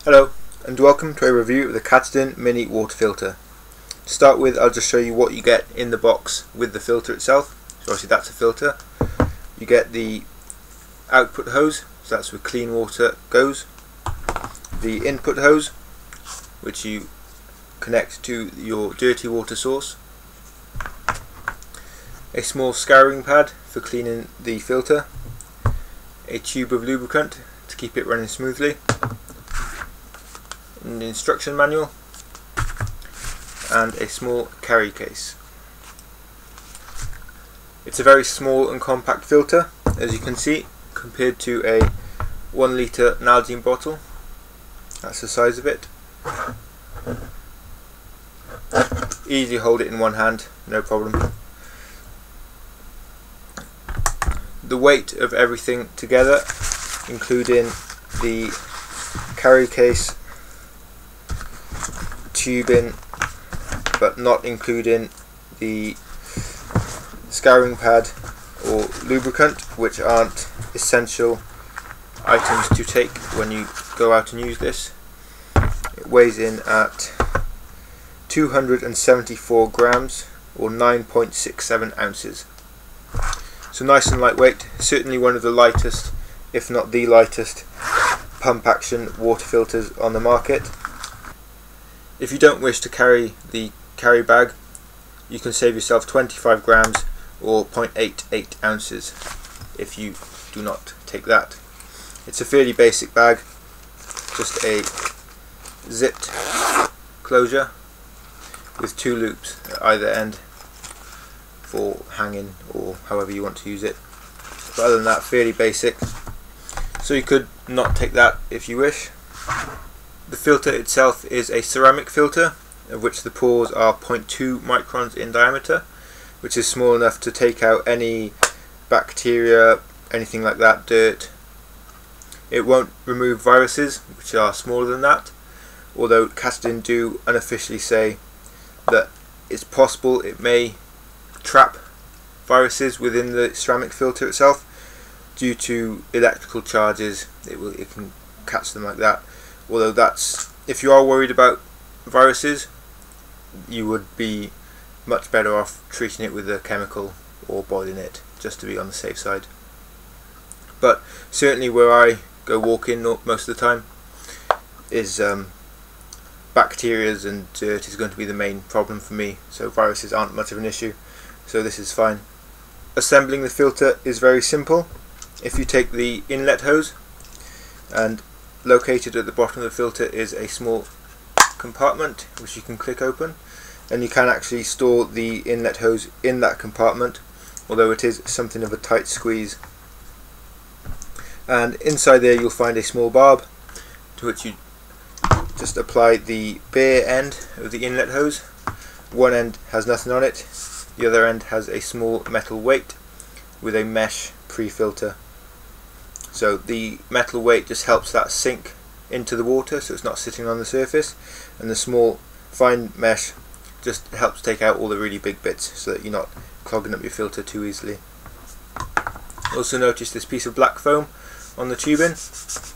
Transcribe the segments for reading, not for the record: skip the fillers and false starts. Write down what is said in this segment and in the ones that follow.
Hello and welcome to a review of the Katadyn mini water filter. To start with, I'll just show you what you get in the box with the filter itself. So obviously that's a filter. You get the output hose, so that's where clean water goes. The input hose, which you connect to your dirty water source. A small scouring pad for cleaning the filter. A tube of lubricant to keep it running smoothly. An instruction manual and a small carry case. It's a very small and compact filter, as you can see, compared to a 1 litre Nalgene bottle. That's the size of it. Easily hold it in one hand, no problem. The weight of everything together, including the carry case, tubing, but not including the scouring pad or lubricant, which aren't essential items to take when you go out and use this. It weighs in at 274 grams or 9.67 ounces. So nice and lightweight, certainly one of the lightest, if not the lightest, pump action water filters on the market. If you don't wish to carry the carry bag, you can save yourself 25 grams or 0.88 ounces if you do not take that. It's a fairly basic bag, just a zipped closure with 2 loops at either end for hanging or however you want to use it. But other than that, fairly basic. So you could not take that if you wish. The filter itself is a ceramic filter, of which the pores are 0.2 microns in diameter, which is small enough to take out any bacteria, anything like that, dirt. It won't remove viruses, which are smaller than that, although Katadyn do unofficially say that it's possible it may trap viruses within the ceramic filter itself due to electrical charges. It can catch them like that. Although that's, if you are worried about viruses, you would be much better off treating it with a chemical or boiling it, just to be on the safe side. But certainly where I go walking most of the time is bacteria and dirt is going to be the main problem for me, so viruses aren't much of an issue, so this is fine. Assembling the filter is very simple. If you take the inlet hose, and located at the bottom of the filter is a small compartment which you can click open, and you can actually store the inlet hose in that compartment, although it is something of a tight squeeze. And inside there you'll find a small barb to which you just apply the bare end of the inlet hose. One end has nothing on it, the other end has a small metal weight with a mesh pre-filter. So the metal weight just helps that sink into the water, so it's not sitting on the surface, and the small fine mesh just helps take out all the really big bits so that you're not clogging up your filter too easily. Also notice this piece of black foam on the tubing.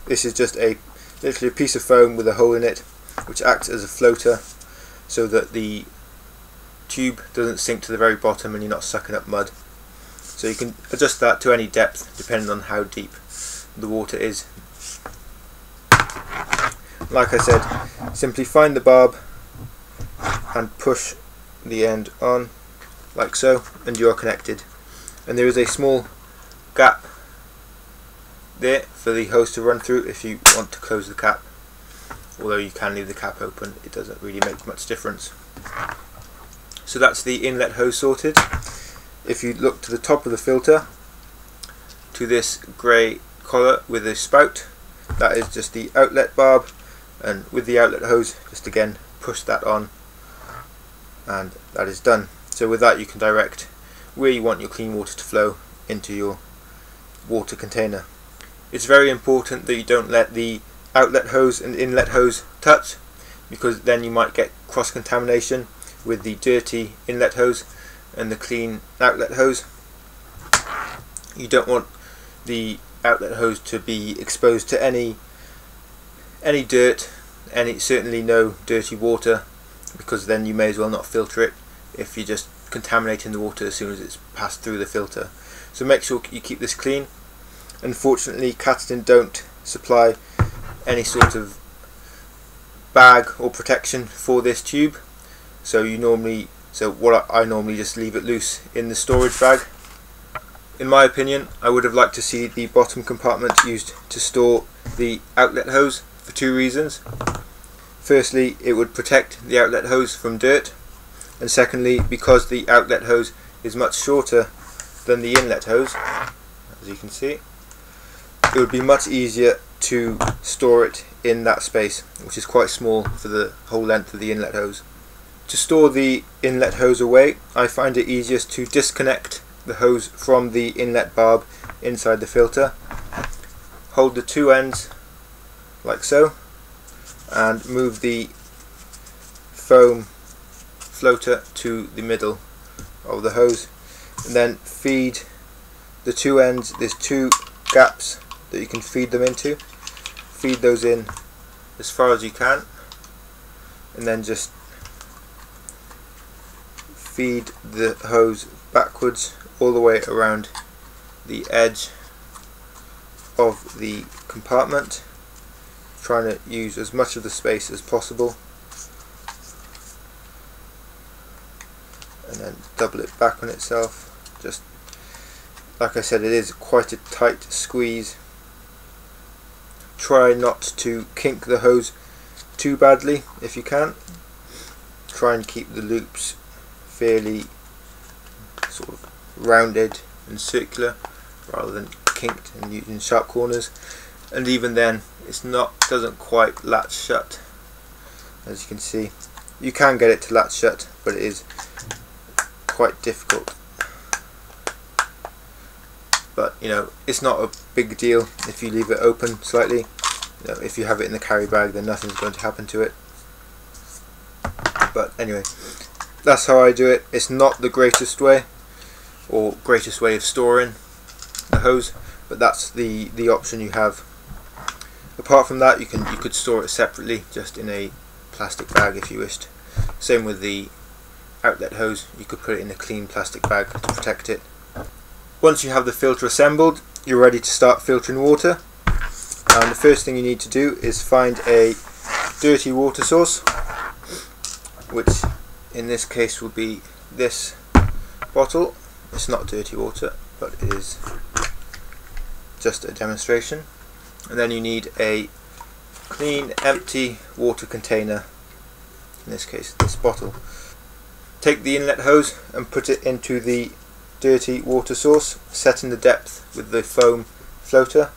This is just literally a piece of foam with a hole in it which acts as a floater so that the tube doesn't sink to the very bottom and you're not sucking up mud. So you can adjust that to any depth depending on how deep the water is. Like I said, simply find the barb and push the end on like so, and you are connected. And there is a small gap there for the hose to run through if you want to close the cap, although you can leave the cap open, it doesn't really make much difference. So that's the inlet hose sorted. If you look to the top of the filter, to this grey collar with a spout, that is just the outlet barb, and with the outlet hose just again push that on and that is done. So with that you can direct where you want your clean water to flow into your water container. It's very important that you don't let the outlet hose and inlet hose touch, because then you might get cross contamination with the dirty inlet hose and the clean outlet hose. You don't want the outlet hose to be exposed to any dirt certainly no dirty water, because then you may as well not filter it if you're just contaminating the water as soon as it's passed through the filter. So make sure you keep this clean. Unfortunately, Katadyn don't supply any sort of bag or protection for this tube, so I normally just leave it loose in the storage bag. In my opinion, I would have liked to see the bottom compartment used to store the outlet hose for two reasons. Firstly, it would protect the outlet hose from dirt, and secondly, because the outlet hose is much shorter than the inlet hose, as you can see, it would be much easier to store it in that space, which is quite small for the whole length of the inlet hose. To store the inlet hose away, I find it easiest to disconnect the hose from the inlet barb inside the filter. Hold the two ends like so, and move the foam floater to the middle of the hose, and then feed the two ends. There's two gaps that you can feed them into. Feed those in as far as you can, and then just feed the hose backwards all the way around the edge of the compartment, trying to use as much of the space as possible, and then double it back on itself. Just like I said, it is quite a tight squeeze. Try not to kink the hose too badly if you can. Try and keep the loops fairly sort of rounded and circular rather than kinked and using sharp corners, and even then doesn't quite latch shut. As you can see, you can get it to latch shut, but it is quite difficult. But it's not a big deal if you leave it open slightly. If you have it in the carry bag, then nothing's going to happen to it. But anyway, that's how I do it. It's not the greatest way of storing the hose, but that's the option you have. Apart from that, you could store it separately, just in a plastic bag if you wished. Same with the outlet hose, you could put it in a clean plastic bag to protect it. Once you have the filter assembled, you're ready to start filtering water. And the first thing you need to do is find a dirty water source, which in this case will be this bottle. It's not dirty water, but it is just a demonstration. And then you need a clean, empty water container, in this case this bottle. Take the inlet hose and put it into the dirty water source, setting the depth with the foam floater.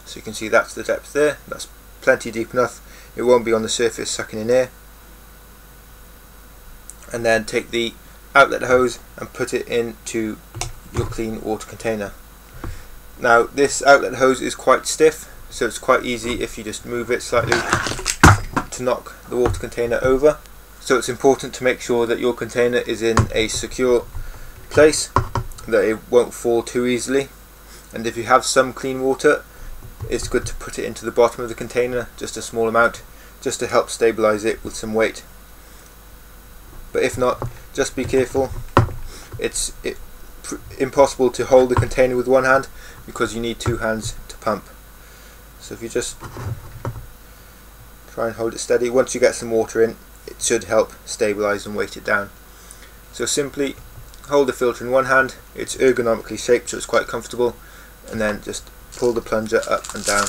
So you can see that's the depth there. That's plenty deep enough. It won't be on the surface sucking in air. And then take the outlet hose and put it into your clean water container. Now this outlet hose is quite stiff, so it's quite easy if you just move it slightly to knock the water container over. So it's important to make sure that your container is in a secure place, that it won't fall too easily. And if you have some clean water, it's good to put it into the bottom of the container, just a small amount, just to help stabilize it with some weight. But if not, just be careful. It's impossible to hold the container with one hand because you need two hands to pump. So if you just try and hold it steady, once you get some water in, it should help stabilize and weight it down. So simply hold the filter in one hand. It's ergonomically shaped, so it's quite comfortable, and then just pull the plunger up and down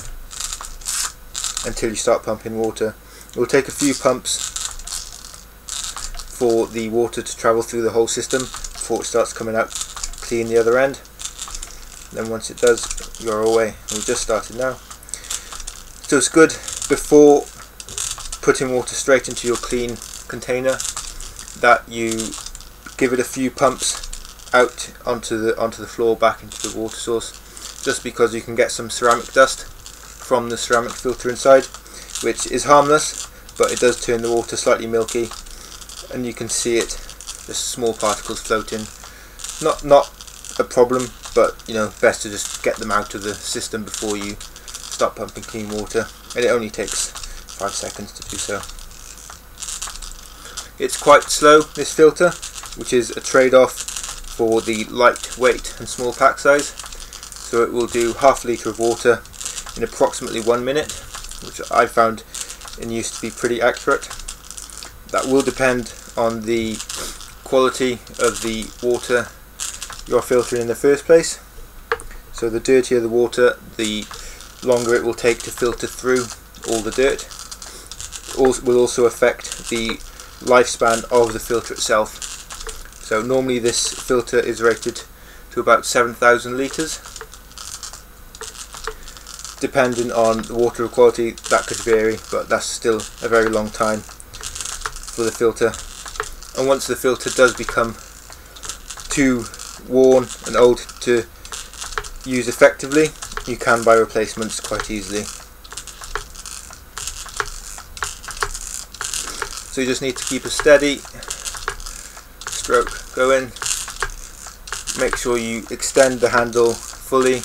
until you start pumping water. It will take a few pumps for the water to travel through the whole system before it starts coming out clean the other end. Then once it does, you're away. We've just started now. So it's good, before putting water straight into your clean container, that you give it a few pumps out onto the floor, back into the water source, just because you can get some ceramic dust from the ceramic filter inside, which is harmless, but it does turn the water slightly milky, and you can see it, just small particles floating. Not a problem, but best to just get them out of the system before you start pumping clean water. And it only takes 5 seconds to do so. It's quite slow, this filter, which is a trade-off for the light weight and small pack size. So it will do half a litre of water in approximately 1 minute, which I found in use to be pretty accurate. That will depend on the quality of the water you're filtering in the first place. So the dirtier the water, the longer it will take to filter through all the dirt. It will also affect the lifespan of the filter itself. So normally this filter is rated to about 7,000 litres. Depending on the water quality, that could vary, but that's still a very long time for the filter. And once the filter does become too worn and old to use effectively, you can buy replacements quite easily. So you just need to keep a steady stroke going. Make sure you extend the handle fully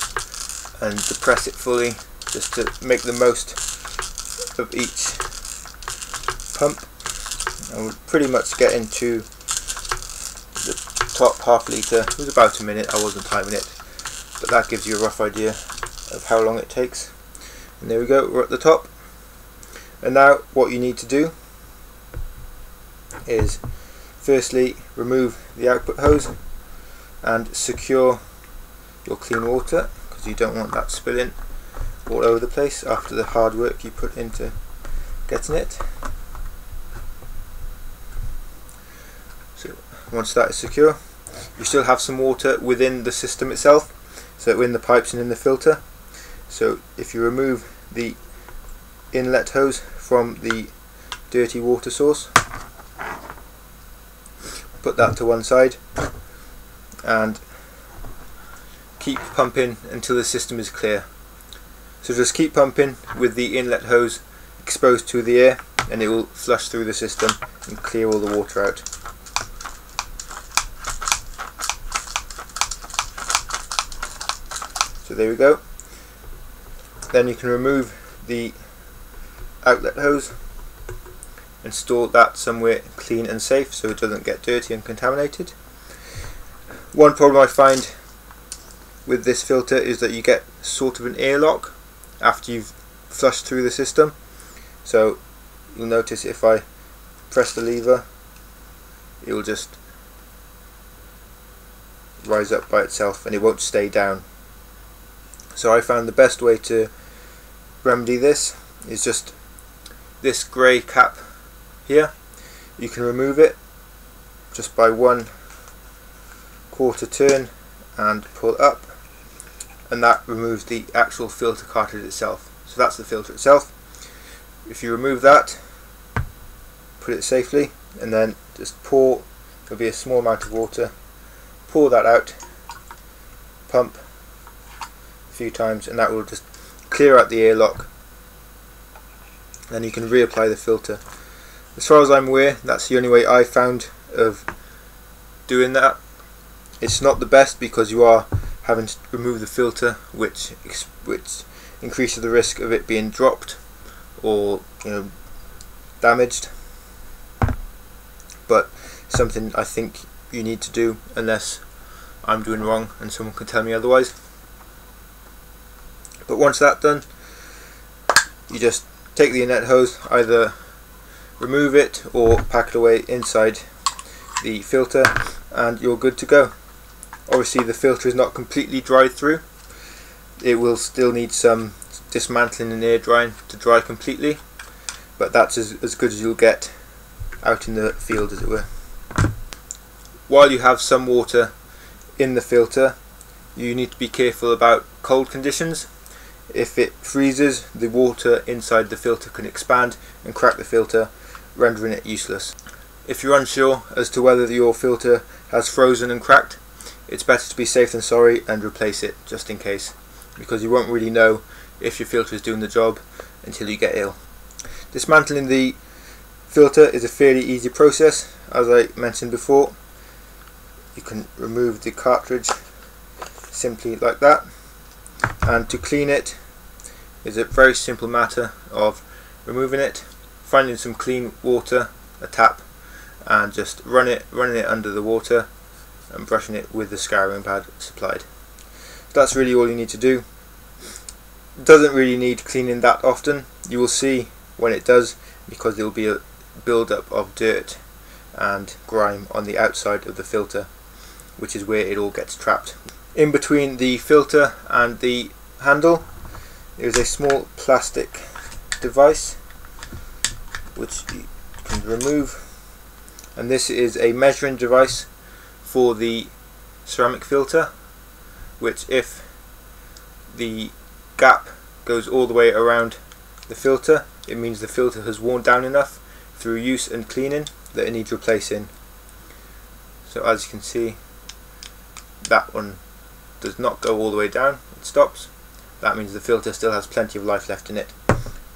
and depress it fully, just to make the most of each pump. And we're pretty much getting to the top half litre. It was about a minute, I wasn't timing it, but that gives you a rough idea of how long it takes. And there we go, we're at the top. And now what you need to do is firstly remove the output hose and secure your clean water, because you don't want that spilling all over the place after the hard work you put into getting it. So once that is secure, you still have some water within the system itself, so in the pipes and in the filter. So if you remove the inlet hose from the dirty water source, put that to one side and keep pumping until the system is clear. So just keep pumping with the inlet hose exposed to the air, and it will flush through the system and clear all the water out. So there we go. Then you can remove the outlet hose and store that somewhere clean and safe so it doesn't get dirty and contaminated. One problem I find with this filter is that you get sort of an airlock after you've flushed through the system. So you'll notice if I press the lever, it will just rise up by itself and it won't stay down. So I found the best way to remedy this is just this grey cap here. You can remove it just by 1/4 turn and pull up, and that removes the actual filter cartridge itself. So that's the filter itself. If you remove that, put it safely, and then just pour, there'll be a small amount of water, pour that out, pump a few times, and that will just clear out the airlock. Then you can reapply the filter. As far as I'm aware, that's the only way I found of doing that. It's not the best because you are having to remove the filter, which increases the risk of it being dropped or damaged. But something I think you need to do, unless I'm doing wrong and someone can tell me otherwise. But once that's done, you just take the inlet hose, either remove it or pack it away inside the filter, and you're good to go. Obviously the filter is not completely dried through. It will still need some dismantling and air drying to dry completely, but that's as good as you'll get out in the field, as it were. While you have some water in the filter, you need to be careful about cold conditions. If it freezes, the water inside the filter can expand and crack the filter, rendering it useless. If you're unsure as to whether your filter has frozen and cracked, it's better to be safe than sorry and replace it just in case, because you won't really know if your filter is doing the job until you get ill. Dismantling the filter is a fairly easy process. As I mentioned before, you can remove the cartridge simply like that, and to clean it is a very simple matter of removing it, finding some clean water, a tap, and just running it under the water and brushing it with the scouring pad supplied. That's really all you need to do. It doesn't really need cleaning that often. You will see when it does, because there will be a build-up of dirt and grime on the outside of the filter, which is where it all gets trapped. In between the filter and the handle there is a small plastic device which you can remove, and this is a measuring device for the ceramic filter, which, if the gap goes all the way around the filter, it means the filter has worn down enough through use and cleaning that it needs replacing. So as you can see, that one does not go all the way down, it stops. That means the filter still has plenty of life left in it.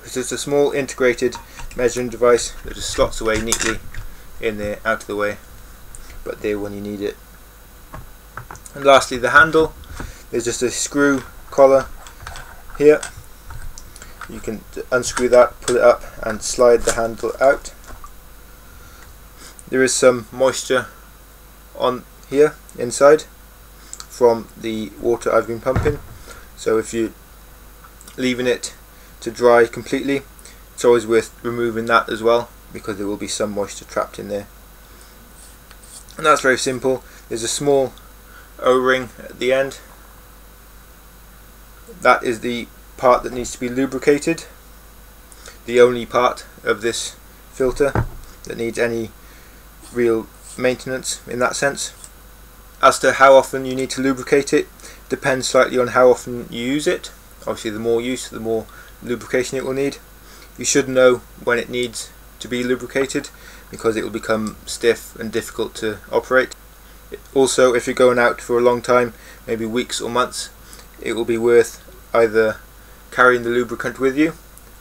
It's just a small integrated measuring device that just slots away neatly in there, out of the way, but there when you need it. And lastly, the handle. There's just a screw collar here. You can unscrew that, pull it up and slide the handle out. There is some moisture on here inside from the water I've been pumping, so if you're leaving it to dry completely, it's always worth removing that as well, because there will be some moisture trapped in there. And that's very simple. There's a small O-ring at the end. That is the part that needs to be lubricated, the only part of this filter that needs any real maintenance in that sense. As to how often you need to lubricate it, depends slightly on how often you use it. Obviously the more use, the more lubrication it will need. You should know when it needs to be lubricated, because it will become stiff and difficult to operate. Also, if you're going out for a long time, maybe weeks or months, it will be worth either carrying the lubricant with you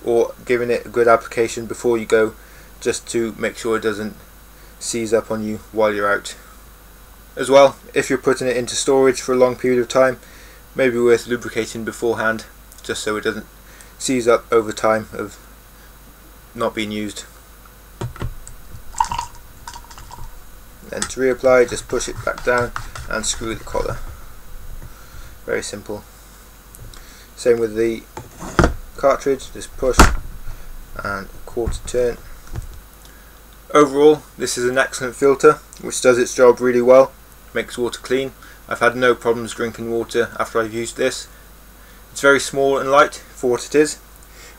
or giving it a good application before you go, just to make sure it doesn't seize up on you while you're out. As well, if you're putting it into storage for a long period of time, maybe worth lubricating beforehand, just so it doesn't seize up over time of not being used. Then to reapply, just push it back down and screw the collar. Very simple. Same with the cartridge, just push and a quarter turn. Overall, this is an excellent filter which does its job really well, makes water clean. I've had no problems drinking water after I've used this. It's very small and light for what it is,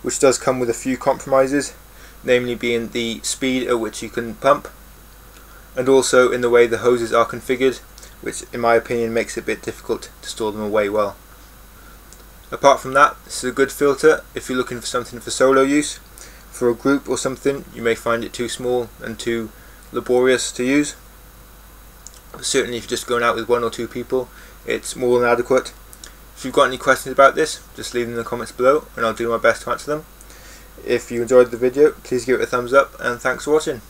which does come with a few compromises, namely being the speed at which you can pump, and also in the way the hoses are configured, which in my opinion makes it a bit difficult to store them away well. Apart from that, this is a good filter if you're looking for something for solo use. For a group or something, you may find it too small and too laborious to use. Certainly if you're just going out with one or two people, it's more than adequate. If you've got any questions about this, just leave them in the comments below and I'll do my best to answer them. If you enjoyed the video, please give it a thumbs up and thanks for watching.